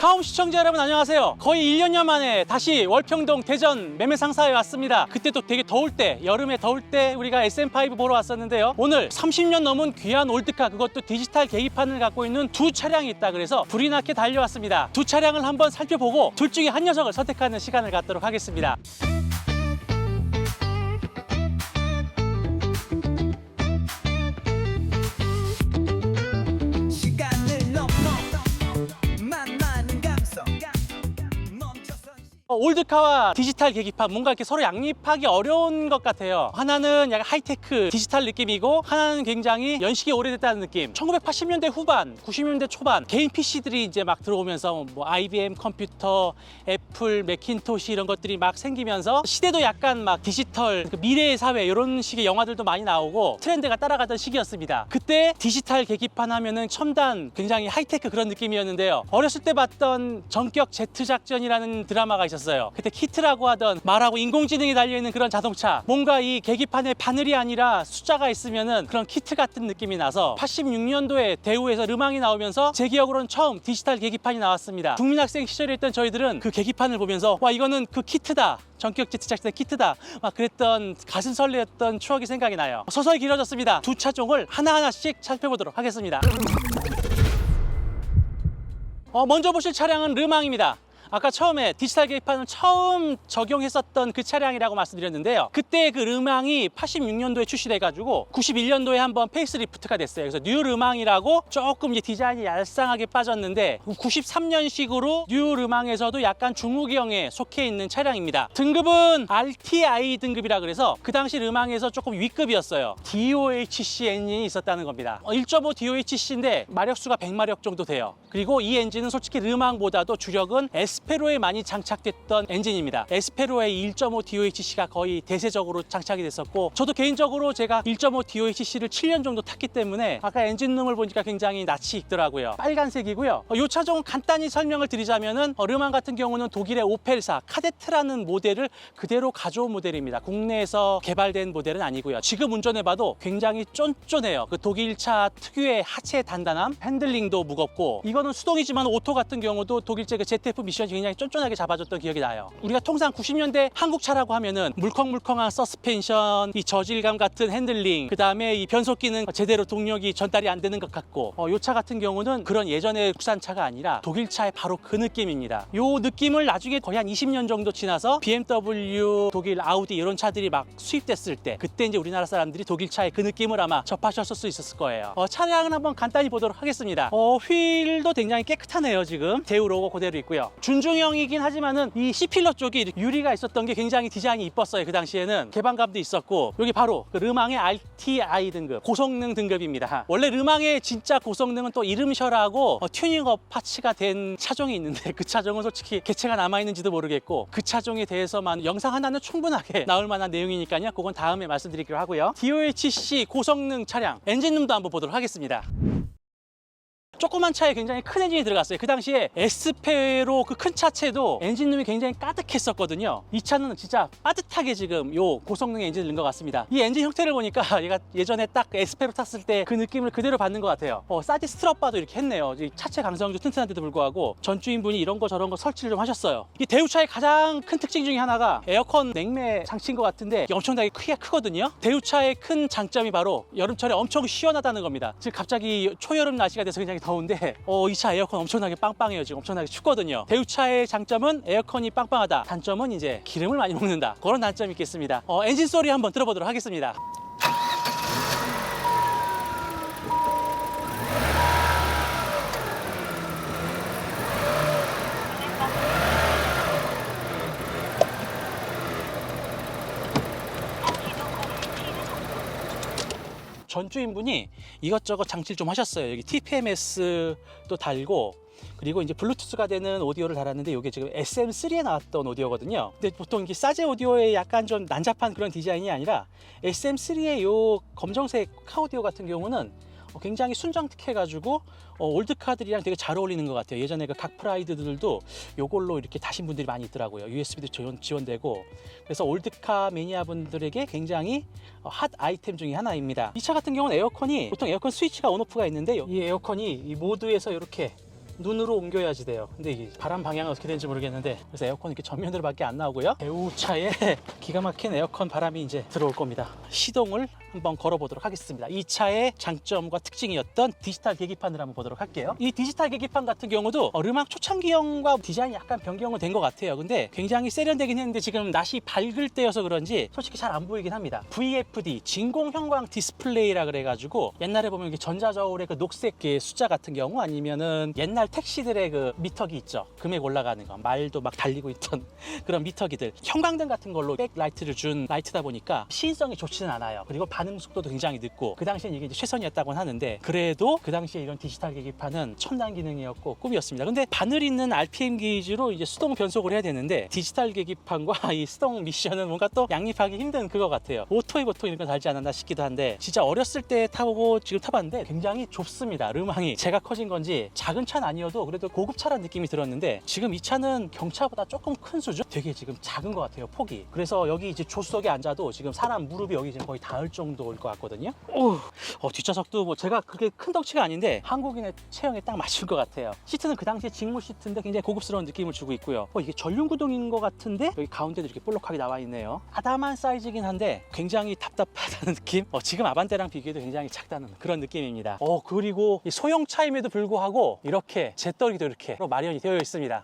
카움 시청자 여러분 안녕하세요. 거의 1년여 만에 다시 월평동 대전 매매상사에 왔습니다. 그때도 되게 더울 때, 여름에 더울 때 우리가 SM5 보러 왔었는데요. 오늘 30년 넘은 귀한 올드카, 그것도 디지털 계기판을 갖고 있는 두 차량이 있다 그래서 불이 나게 달려왔습니다. 두 차량을 한번 살펴보고 둘 중에 한 녀석을 선택하는 시간을 갖도록 하겠습니다. 올드카와 디지털 계기판 뭔가 이렇게 서로 양립하기 어려운 것 같아요. 하나는 약간 하이테크 디지털 느낌이고 하나는 굉장히 연식이 오래됐다는 느낌. 1980년대 후반 90년대 초반 개인 PC들이 이제 막 들어오면서 뭐 IBM 컴퓨터, 애플, 매킨토시 이런 것들이 막 생기면서 시대도 약간 막 디지털 그 미래의 사회 이런 식의 영화들도 많이 나오고 트렌드가 따라가던 시기였습니다. 그때 디지털 계기판 하면은 첨단 굉장히 하이테크 그런 느낌이었는데요. 어렸을 때 봤던 전격 제트 작전이라는 드라마가 있었어요. 그때 키트라고 하던 말하고 인공지능이 달려있는 그런 자동차, 뭔가 이 계기판에 바늘이 아니라 숫자가 있으면은 그런 키트 같은 느낌이 나서 86년도에 대우에서 르망이 나오면서 제 기억으로는 처음 디지털 계기판이 나왔습니다. 국민학생 시절에 있던 저희들은 그 계기판을 보면서 와, 이거는 그 키트다, 전격 제트 작전의 키트다 막 그랬던 가슴 설레었던 추억이 생각이 나요. 서서히 길어졌습니다. 두 차종을 하나하나씩 살펴보도록 하겠습니다. 먼저 보실 차량은 르망입니다. 아까 처음에 디지털 계기판을 처음 적용했었던 그 차량이라고 말씀드렸는데요. 그때 그 르망이 86년도에 출시돼가지고 91년도에 한번 페이스리프트가 됐어요. 그래서 뉴 르망이라고 조금 이제 디자인이 얄쌍하게 빠졌는데 93년식으로 뉴 르망에서도 약간 중후경에 속해 있는 차량입니다. 등급은 RTI 등급이라 그래서 그 당시 르망에서 조금 위급이었어요. DOHC 엔진이 있었다는 겁니다. 1.5 DOHC인데 마력수가 100마력 정도 돼요. 그리고 이 엔진은 솔직히 르망보다도 주력은 에스페로에 많이 장착됐던 엔진입니다. 에스페로의 1.5 DOHC가 거의 대세적으로 장착이 됐었고, 저도 개인적으로 제가 1.5 DOHC를 7년 정도 탔기 때문에 아까 엔진룸을 보니까 굉장히 낯이 익더라고요. 빨간색이고요. 이 차종은 간단히 설명을 드리자면은 르망 같은 경우는 독일의 오펠사 카데트라는 모델을 그대로 가져온 모델입니다. 국내에서 개발된 모델은 아니고요. 지금 운전해봐도 굉장히 쫀쫀해요. 그 독일차 특유의 하체 단단함, 핸들링도 무겁고, 이거는 수동이지만 오토 같은 경우도 독일제 그 ZF 미션이 굉장히 쫀쫀하게 잡아줬던 기억이 나요. 우리가 통상 90년대 한국차라고 하면은 물컹물컹한 서스펜션, 이 저질감 같은 핸들링, 그 다음에 이 변속기는 제대로 동력이 전달이 안 되는 것 같고, 이 차 같은 경우는 그런 예전의 국산차가 아니라 독일차의 바로 그 느낌입니다. 이 느낌을 나중에 거의 한 20년 정도 지나서 BMW, 독일 아우디 이런 차들이 막 수입됐을 때, 그때 이제 우리나라 사람들이 독일차의 그 느낌을 아마 접하셨을 수 있었을 거예요. 차량은 한번 간단히 보도록 하겠습니다. 휠도 굉장히 깨끗하네요. 지금 대우 로고 그대로 있고요. 준중형이긴 하지만은 이 C필러 쪽이 유리가 있었던 게 굉장히 디자인이 이뻤어요. 그 당시에는 개방감도 있었고, 여기 바로 그 르망의 RTI 등급 고성능 등급입니다. 원래 르망의 진짜 고성능은 또 이름셔라고 튜닝업 파츠가 된 차종이 있는데, 그 차종은 솔직히 개체가 남아있는지도 모르겠고, 그 차종에 대해서만 영상 하나는 충분하게 나올 만한 내용이니까요. 그건 다음에 말씀드리기로 하고요. DOHC 고성능 차량 엔진룸도 한번 보도록 하겠습니다. 조그만 차에 굉장히 큰 엔진이 들어갔어요. 그 당시에 에스페로 그 큰 차체도 엔진룸이 굉장히 가득했었거든요. 이 차는 진짜 빠듯하게 지금 요 고성능 엔진을 넣은 것 같습니다. 이 엔진 형태를 보니까 얘가 예전에 딱 에스페로 탔을 때 그 느낌을 그대로 받는 것 같아요. 사이드 스트럿바도 이렇게 했네요. 이 차체 강성도 튼튼한데도 불구하고 전주인분이 이런 거 저런 거 설치를 좀 하셨어요. 이 대우차의 가장 큰 특징 중에 하나가 에어컨 냉매 장치인 것 같은데 엄청나게 크기가 크거든요. 대우차의 큰 장점이 바로 여름철에 엄청 시원하다는 겁니다. 지금 갑자기 초여름 날씨가 돼서 굉장히 더운데 이 차 에어컨 엄청나게 빵빵해요. 지금 엄청나게 춥거든요. 대우차의 장점은 에어컨이 빵빵하다. 단점은 이제 기름을 많이 먹는다. 그런 단점이 있겠습니다. 엔진 소리 한번 들어보도록 하겠습니다. 전주인분이 이것저것 장치를 좀 하셨어요. 여기 TPMS도 달고, 그리고 이제 블루투스가 되는 오디오를 달았는데, 이게 지금 SM3에 나왔던 오디오거든요. 근데 보통 이게 사제 오디오의 약간 좀 난잡한 그런 디자인이 아니라 SM3의 요 검정색 카오디오 같은 경우는 굉장히 순정틱해가지고 올드카들이랑 되게 잘 어울리는 것 같아요. 예전에 그 각프라이드들도 요걸로 이렇게 다신 분들이 많이 있더라고요. USB도 지원되고, 그래서 올드카 매니아 분들에게 굉장히 핫 아이템 중에 하나입니다. 이 차 같은 경우는 에어컨이 보통 에어컨 스위치가 온오프가 있는데, 이 에어컨이 이 모드에서 이렇게 눈으로 옮겨야지 돼요. 근데 이 바람 방향은 어떻게 되는지 모르겠는데, 그래서 에어컨 이렇게 전면으로밖에 안 나오고요. 배우차에 기가 막힌 에어컨 바람이 이제 들어올 겁니다. 시동을 한번 걸어보도록 하겠습니다. 이 차의 장점과 특징이었던 디지털 계기판을 한번 보도록 할게요. 이 디지털 계기판 같은 경우도 르망 초창기형과 디자인이 약간 변경은 된 것 같아요. 근데 굉장히 세련되긴 했는데 지금 낮이 밝을 때여서 그런지 솔직히 잘 안 보이긴 합니다. VFD 진공 형광 디스플레이라 그래가지고 옛날에 보면 이게 전자저울의 그 녹색 숫자 같은 경우, 아니면은 옛날 택시들의 그 미터기 있죠, 금액 올라가는 거, 말도 막 달리고 있던 그런 미터기들, 형광등 같은 걸로 백라이트를 준 라이트다 보니까 시인성이 좋지는 않아요. 그리고 반응 속도도 굉장히 늦고, 그 당시엔 이게 이제 최선이었다고는 하는데, 그래도 그 당시에 이런 디지털 계기판은 첨단 기능이었고 꿈이었습니다. 근데 바늘 있는 RPM 게이지로 이제 수동 변속을 해야 되는데, 디지털 계기판과 이 수동 미션은 뭔가 또 양립하기 힘든 그거 같아요. 오토이 보통 이런 거 달지 않았나 싶기도 한데, 진짜 어렸을 때 타보고 지금 타봤는데 굉장히 좁습니다. 르망이 제가 커진 건지 작은 차는 아니어도 그래도 고급차라는 느낌이 들었는데, 지금 이 차는 경차보다 조금 큰 수준? 되게 지금 작은 것 같아요, 폭이. 그래서 여기 이제 조수석에 앉아도 지금 사람 무릎이 여기 지금 거의 닿을 정도일 것 같거든요. 뒷좌석도 뭐 제가 그렇게 큰 덩치가 아닌데 한국인의 체형에 딱 맞출 것 같아요. 시트는 그 당시에 직물 시트인데 굉장히 고급스러운 느낌을 주고 있고요. 이게 전륜 구동인 것 같은데 여기 가운데도 이렇게 볼록하게 나와 있네요. 아담한 사이즈긴 한데 굉장히 답답하다는 느낌? 지금 아반떼랑 비교해도 굉장히 작다는 그런 느낌입니다. 그리고 이 소형차임에도 불구하고 이렇게 재떨이도 이렇게 마련이 되어 있습니다.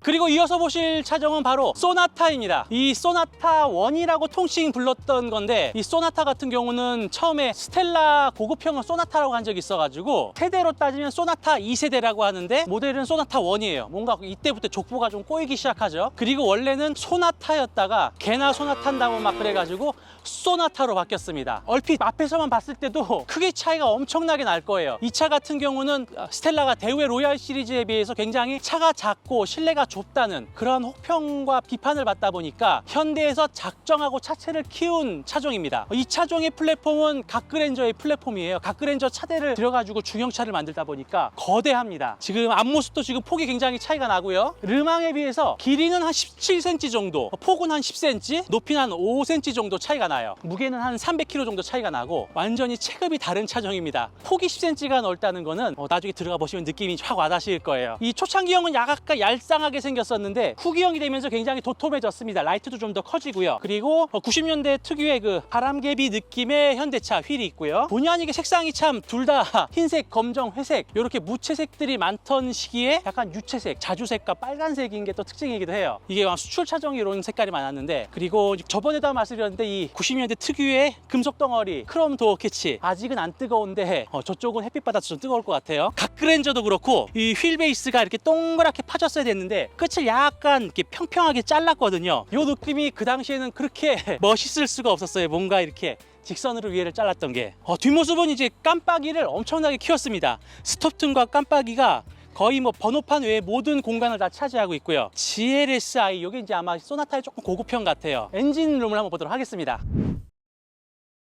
그리고 이어서 보실 차종은 바로 소나타입니다. 이 소나타 1이라고 통칭 불렀던 건데, 이 소나타 같은 경우는 처음에 스텔라 고급형은 소나타라고 한 적이 있어가지고 세대로 따지면 소나타 2세대라고 하는데, 모델은 소나타 1이에요. 뭔가 이때부터 족보가 좀 꼬이기 시작하죠. 그리고 원래는 소나타였다가 개나 소나타인다고 막 그래가지고 소나타로 바뀌었습니다. 얼핏 앞에서만 봤을 때도 크게 차이가 엄청나게 날 거예요. 이 차 같은 경우는 스텔라가 대우의 로얄 시리즈에 비해서 굉장히 차가 작고 실내가 좁다는 그런 혹평과 비판을 받다 보니까 현대에서 작정하고 차체를 키운 차종입니다. 이 차종의 플랫폼은 갓그랜저의 플랫폼이에요. 갓그랜저 차대를 들여가지고 중형차를 만들다 보니까 거대합니다. 지금 앞모습도 지금 폭이 굉장히 차이가 나고요. 르망에 비해서 길이는 한 17cm 정도, 폭은 한 10cm, 높이는 한 5cm 정도 차이가 나요. 무게는 한 300kg 정도 차이가 나고 완전히 체급이 다른 차종입니다. 폭이 10cm가 넓다는 거는 나중에 들어가 보시면 느낌이 확 와닿으실 거예요. 이 초창기형은 약간 얄쌍하게 생겼었는데 후기형이 되면서 굉장히 도톰해졌습니다. 라이트도 좀 더 커지고요. 그리고 90년대 특유의 그 바람개비 느낌의 현대차 휠이 있고요. 본의 아니게 색상이 참 둘 다 흰색, 검정, 회색 이렇게 무채색들이 많던 시기에 약간 유채색, 자주색과 빨간색인 게 또 특징이기도 해요. 이게 수출 차종이 이런 색깔이 많았는데, 그리고 저번에도 말씀드렸는데 이 90년대 특유의 금속 덩어리 크롬 도어 캐치 아직은 안 뜨거운데 저쪽은 햇빛 받아서 좀 뜨거울 것 같아요. 갓그랜저도 그렇고 이 휠 베이스가 이렇게 동그랗게 파졌어야 됐는데 끝을 약간 이렇게 평평하게 잘랐거든요. 이 느낌이 그 당시에는 그렇게 멋있을 수가 없었어요. 뭔가 이렇게 직선으로 위에를 잘랐던 게. 뒷모습은 이제 깜빡이를 엄청나게 키웠습니다. 스톱등과 깜빡이가 거의 뭐 번호판 외에 모든 공간을 다 차지하고 있고요. GLSI, 이게 이제 아마 소나타의 조금 고급형 같아요. 엔진룸을 한번 보도록 하겠습니다.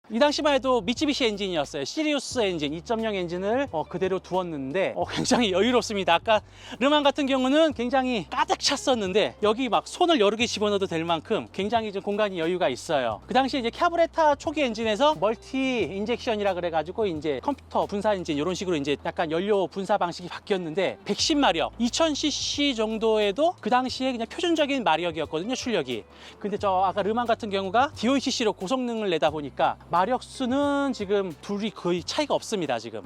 이 당시만 해도 미쓰비시 엔진이었어요. 시리우스 엔진 2.0 엔진을 그대로 두었는데 굉장히 여유롭습니다. 아까 르망 같은 경우는 굉장히 가득 찼었는데 여기 막 손을 여러 개 집어넣어도 될 만큼 굉장히 좀 공간이 여유가 있어요. 그 당시에 이제 카브레타 초기 엔진에서 멀티 인젝션이라 그래가지고 이제 컴퓨터 분사 엔진 이런 식으로 이제 약간 연료 분사 방식이 바뀌었는데 110마력 2000cc 정도에도 그 당시에 그냥 표준적인 마력이었거든요, 출력이. 근데 저 아까 르망 같은 경우가 DOECC로 고성능을 내다 보니까 마력수는 지금 둘이 거의 차이가 없습니다. 지금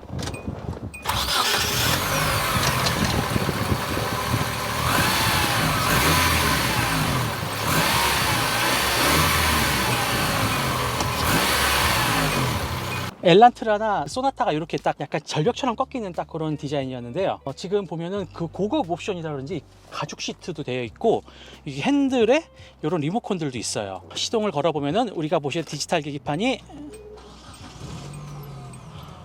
엘란트라나 소나타가 이렇게 딱 약간 절벽처럼 꺾이는 딱 그런 디자인이었는데요. 지금 보면은 그 고급 옵션이라 그런지 가죽 시트도 되어 있고 이 핸들에 이런 리모컨들도 있어요. 시동을 걸어 보면은 우리가 보시는 디지털 계기판이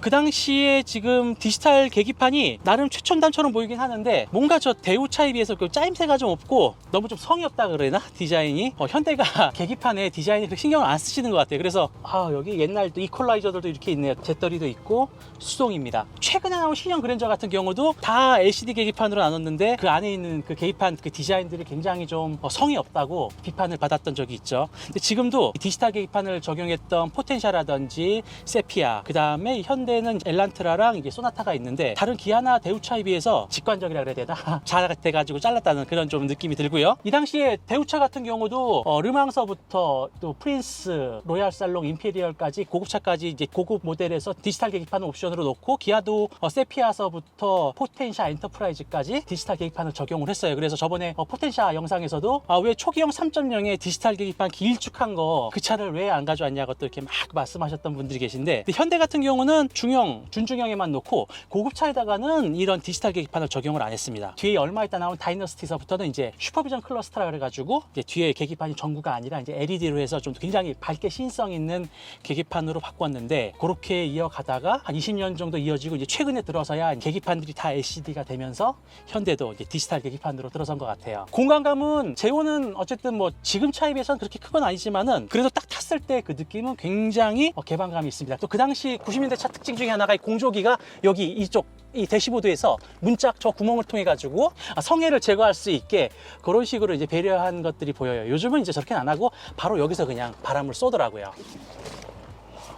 그 당시에 지금 디지털 계기판이 나름 최첨단처럼 보이긴 하는데 뭔가 저 대우차에 비해서 그 짜임새가 좀 없고 너무 좀 성의 없다 그러나 디자인이 현대가 계기판에 디자인에 그렇게 신경을 안 쓰시는 것 같아요. 그래서 여기 옛날 이퀄라이저들도 이렇게 있네요. 재떨이도 있고 수동입니다. 최근에 나온 신형 그랜저 같은 경우도 다 LCD 계기판으로 나눴는데 그 안에 있는 그 계기판 그 디자인들이 굉장히 좀 성의 없다고 비판을 받았던 적이 있죠. 근데 지금도 디지털 계기판을 적용했던 포텐샤라든지 세피아, 그 다음에 현대 현대는 엘란트라랑 이게 소나타가 있는데 다른 기아나 대우차에 비해서 직관적이라 그래야 되나? 잘 돼가지고 잘랐다는 그런 좀 느낌이 들고요. 이 당시에 대우차 같은 경우도 르망서부터 또 프린스, 로얄 살롱, 임페리얼까지 고급차까지 이제 고급 모델에서 디지털 계기판을 옵션으로 놓고 기아도 세피아서부터 포텐샤 엔터프라이즈까지 디지털 계기판을 적용을 했어요. 그래서 저번에 포텐샤 영상에서도 왜 초기형 3.0에 디지털 계기판 길쭉한 거 그 차를 왜 안 가져왔냐고 또 이렇게 막 말씀하셨던 분들이 계신데, 근데 현대 같은 경우는 중형, 준중형에만 놓고 고급차에다가는 이런 디지털 계기판을 적용을 안 했습니다. 뒤에 얼마 있다 나온 다이너스티서부터는 이제 슈퍼비전 클러스터라 그래가지고 이제 뒤에 계기판이 전구가 아니라 이제 LED로 해서 좀 굉장히 밝게 신성 있는 계기판으로 바꿨는데, 그렇게 이어가다가 한 20년 정도 이어지고 이제 최근에 들어서야 계기판들이 다 LCD가 되면서 현대도 이제 디지털 계기판으로 들어선 것 같아요. 공간감은 제오는 어쨌든 뭐 지금 차에 비해서는 그렇게 큰 건 아니지만은 그래도 딱 탔을 때 그 느낌은 굉장히 개방감이 있습니다. 또 그 당시 90년대 차 특징 중에 하나가 이 공조기가 여기 이쪽 이 대시보드에서 문짝 저 구멍을 통해 가지고 성해를 제거할 수 있게 그런 식으로 이제 배려한 것들이 보여요. 요즘은 이제 저렇게는 안 하고 바로 여기서 그냥 바람을 쏘더라고요.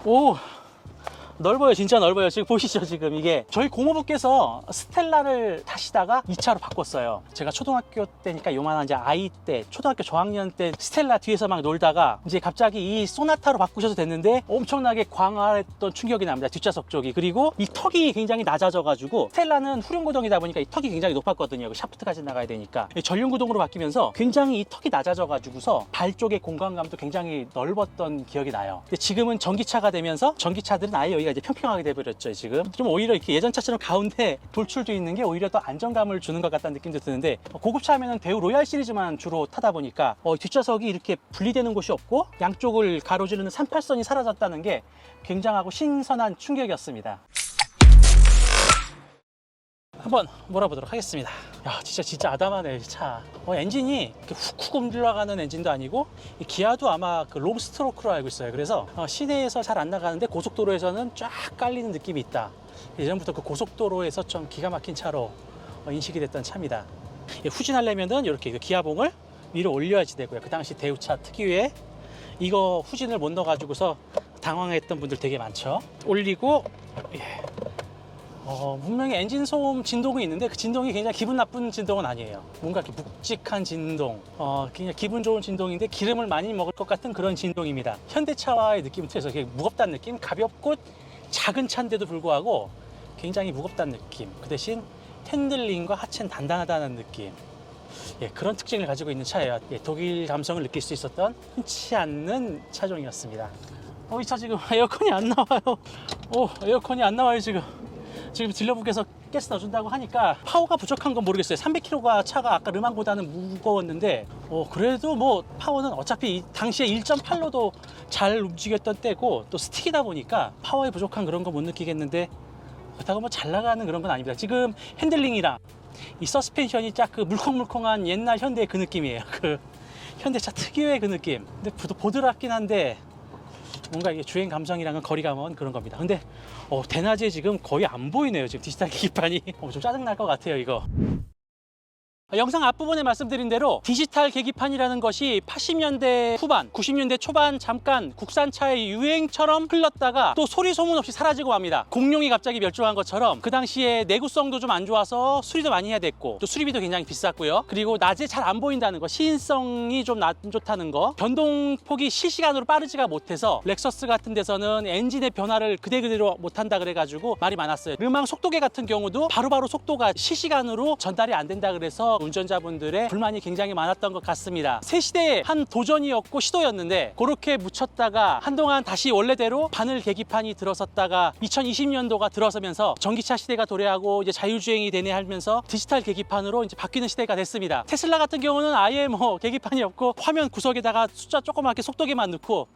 오, 넓어요. 진짜 넓어요. 지금 보시죠. 지금 이게 저희 고모부께서 스텔라를 타시다가 이 차로 바꿨어요. 제가 초등학교 때니까 요만한 이제 아이 때, 초등학교 저학년 때 스텔라 뒤에서 막 놀다가 이제 갑자기 이 소나타로 바꾸셔도 됐는데 엄청나게 광활했던 충격이 납니다. 뒷좌석 쪽이. 그리고 이 턱이 굉장히 낮아져 가지고, 스텔라는 후륜구동이다 보니까 이 턱이 굉장히 높았거든요. 샤프트까지 나가야 되니까. 전륜구동으로 바뀌면서 굉장히 이 턱이 낮아져 가지고서 발 쪽의 공간감도 굉장히 넓었던 기억이 나요. 근데 지금은 전기차가 되면서 전기차들은 아예 여기가 이제 평평하게 돼버렸죠. 지금 좀 오히려 이렇게 예전 차처럼 가운데 돌출도 있는 게 오히려 더 안정감을 주는 것 같다는 느낌도 드는데, 고급차 하면은 대우 로얄 시리즈만 주로 타다 보니까 뒷좌석이 이렇게 분리되는 곳이 없고 양쪽을 가로지르는 38선이 사라졌다는 게 굉장하고 신선한 충격이었습니다. 한번 몰아보도록 하겠습니다. 야, 진짜 아담하네, 이 차. 엔진이 이렇게 훅훅 올라가는 엔진도 아니고, 이 기아도 아마 그 롱스트로크로 알고 있어요. 그래서 시내에서 잘 안 나가는데 고속도로에서는 쫙 깔리는 느낌이 있다. 예전부터 그 고속도로에서 좀 기가 막힌 차로 인식이 됐던 차입니다. 후진하려면은 이렇게 기아봉을 위로 올려야지 되고요. 그 당시 대우차 특유의 이거 후진을 못 넣어가지고서 당황했던 분들 되게 많죠. 올리고, 예. 분명히 엔진 소음 진동이 있는데 그 진동이 굉장히 기분 나쁜 진동은 아니에요. 뭔가 이렇게 묵직한 진동, 그냥 기분 좋은 진동인데 기름을 많이 먹을 것 같은 그런 진동입니다. 현대차와의 느낌을 통해서 무겁다는 느낌, 가볍고 작은 차인데도 불구하고 굉장히 무겁다는 느낌. 그 대신 핸들링과 하체는 단단하다는 느낌. 예, 그런 특징을 가지고 있는 차예요. 예, 독일 감성을 느낄 수 있었던 흔치 않는 차종이었습니다. 이 차 지금 에어컨이 안 나와요. 에어컨이 안 나와요 지금. 지금 딜러분께서 가스 넣어준다고 하니까 파워가 부족한 건 모르겠어요. 300kg가 차가 아까 르망보다는 무거웠는데 그래도 뭐 파워는 어차피 당시에 1.8로도 잘 움직였던 때고, 또 스틱이다 보니까 파워에 부족한 그런 거 못 느끼겠는데, 그렇다고 뭐 잘 나가는 그런 건 아닙니다. 지금 핸들링이랑 이 서스펜션이 쫙 그 물컹물컹한 옛날 현대의 그 느낌이에요. 그 현대차 특유의 그 느낌. 근데 보드랍긴 한데 뭔가 이게 주행 감성이랑은 거리가 먼 그런 겁니다. 근데 대낮에 지금 거의 안 보이네요. 지금 디지털 계기판이 좀 짜증날 것 같아요 이거. 영상 앞부분에 말씀드린 대로 디지털 계기판이라는 것이 80년대 후반, 90년대 초반 잠깐 국산차의 유행처럼 흘렀다가 또 소리 소문 없이 사라지고 맙니다. 공룡이 갑자기 멸종한 것처럼 그 당시에 내구성도 좀 안 좋아서 수리도 많이 해야 됐고, 또 수리비도 굉장히 비쌌고요. 그리고 낮에 잘 안 보인다는 거, 시인성이 좀 안 좋다는 거, 변동폭이 실시간으로 빠르지가 못해서 렉서스 같은 데서는 엔진의 변화를 그대로 못한다 그래가지고 말이 많았어요. 르망 속도계 같은 경우도 바로바로 속도가 실시간으로 전달이 안 된다 그래서 운전자분들의 불만이 굉장히 많았던 것 같습니다. 새 시대의 한 도전이었고 시도였는데, 그렇게 묻혔다가 한동안 다시 원래대로 바늘 계기판이 들어섰다가 2020년도가 들어서면서 전기차 시대가 도래하고 이제 자율주행이 되네 하면서 디지털 계기판으로 이제 바뀌는 시대가 됐습니다. 테슬라 같은 경우는 아예 뭐 계기판이 없고 화면 구석에다가 숫자 조그맣게 속도계만 넣고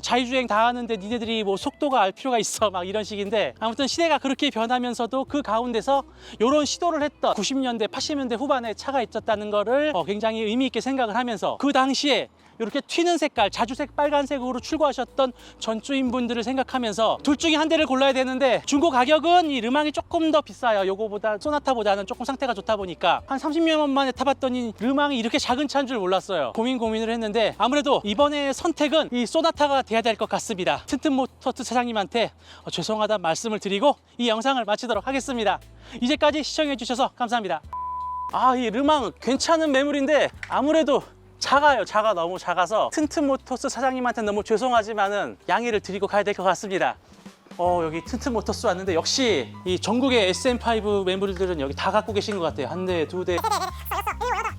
자율주행 다 하는데 니네들이 뭐 속도가 알 필요가 있어, 막 이런 식인데, 아무튼 시대가 그렇게 변하면서도 그 가운데서 이런 시도를 했던 90년대 80년대 후반에 차가 있었다는 거를 굉장히 의미 있게 생각을 하면서, 그 당시에 이렇게 튀는 색깔, 자주색 빨간색으로 출고하셨던 전주인분들을 생각하면서 둘 중에 한 대를 골라야 되는데, 중고 가격은 이 르망이 조금 더 비싸요. 요거보다 소나타보다는 조금 상태가 좋다 보니까 한 30년 만에 타봤더니 르망이 이렇게 작은 차인 줄 몰랐어요. 고민을 했는데 아무래도 이번에 선택은 이 소나타가 돼야 될 것 같습니다. 튼튼 모터스 사장님한테 죄송하다는 말씀을 드리고 이 영상을 마치도록 하겠습니다. 이제까지 시청해 주셔서 감사합니다. 이 르망 괜찮은 매물인데 아무래도 작아요. 너무 작아서 튼튼 모터스 사장님한테 너무 죄송하지만은 양해를 드리고 가야 될 것 같습니다. 여기 튼튼 모터스 왔는데 역시 이 전국의 SM5 매물들은 여기 다 갖고 계신 것 같아요. 한 대, 두 대.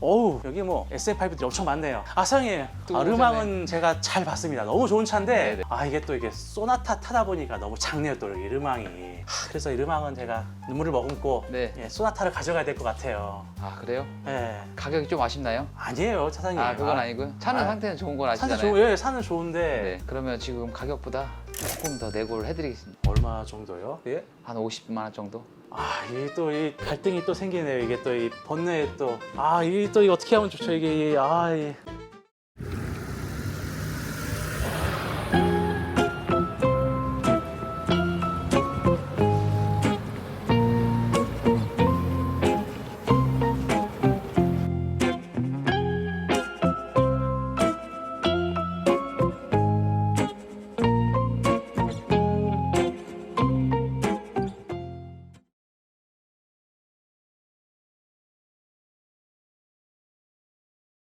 어우, 여기 뭐 SM5들이 엄청 많네요. 사장님, 르망은 제가 잘 봤습니다. 너무 좋은 차인데 네네. 이게 또 이게 소나타 타다 보니까 너무 작네요. 또 여기 르망이. 그래서 이 르망은 제가 눈물을 머금고 네. 예, 소나타를 가져가야 될 것 같아요. 그래요? 예. 가격이 좀 아쉽나요? 아니에요, 차장님. 그건 아니고요. 차는 상태는 좋은 건 아시잖아요. 예, 차는 좋은데 네, 그러면 지금 가격보다 조금 더 내고를 해드리겠습니다. 얼마 정도요? 예? 한 50만 원 정도? 이게 또 이 갈등이 또 생기네요. 이게 또 이 번뇌에 또 이게 또 이거 어떻게 하면 좋죠? 이게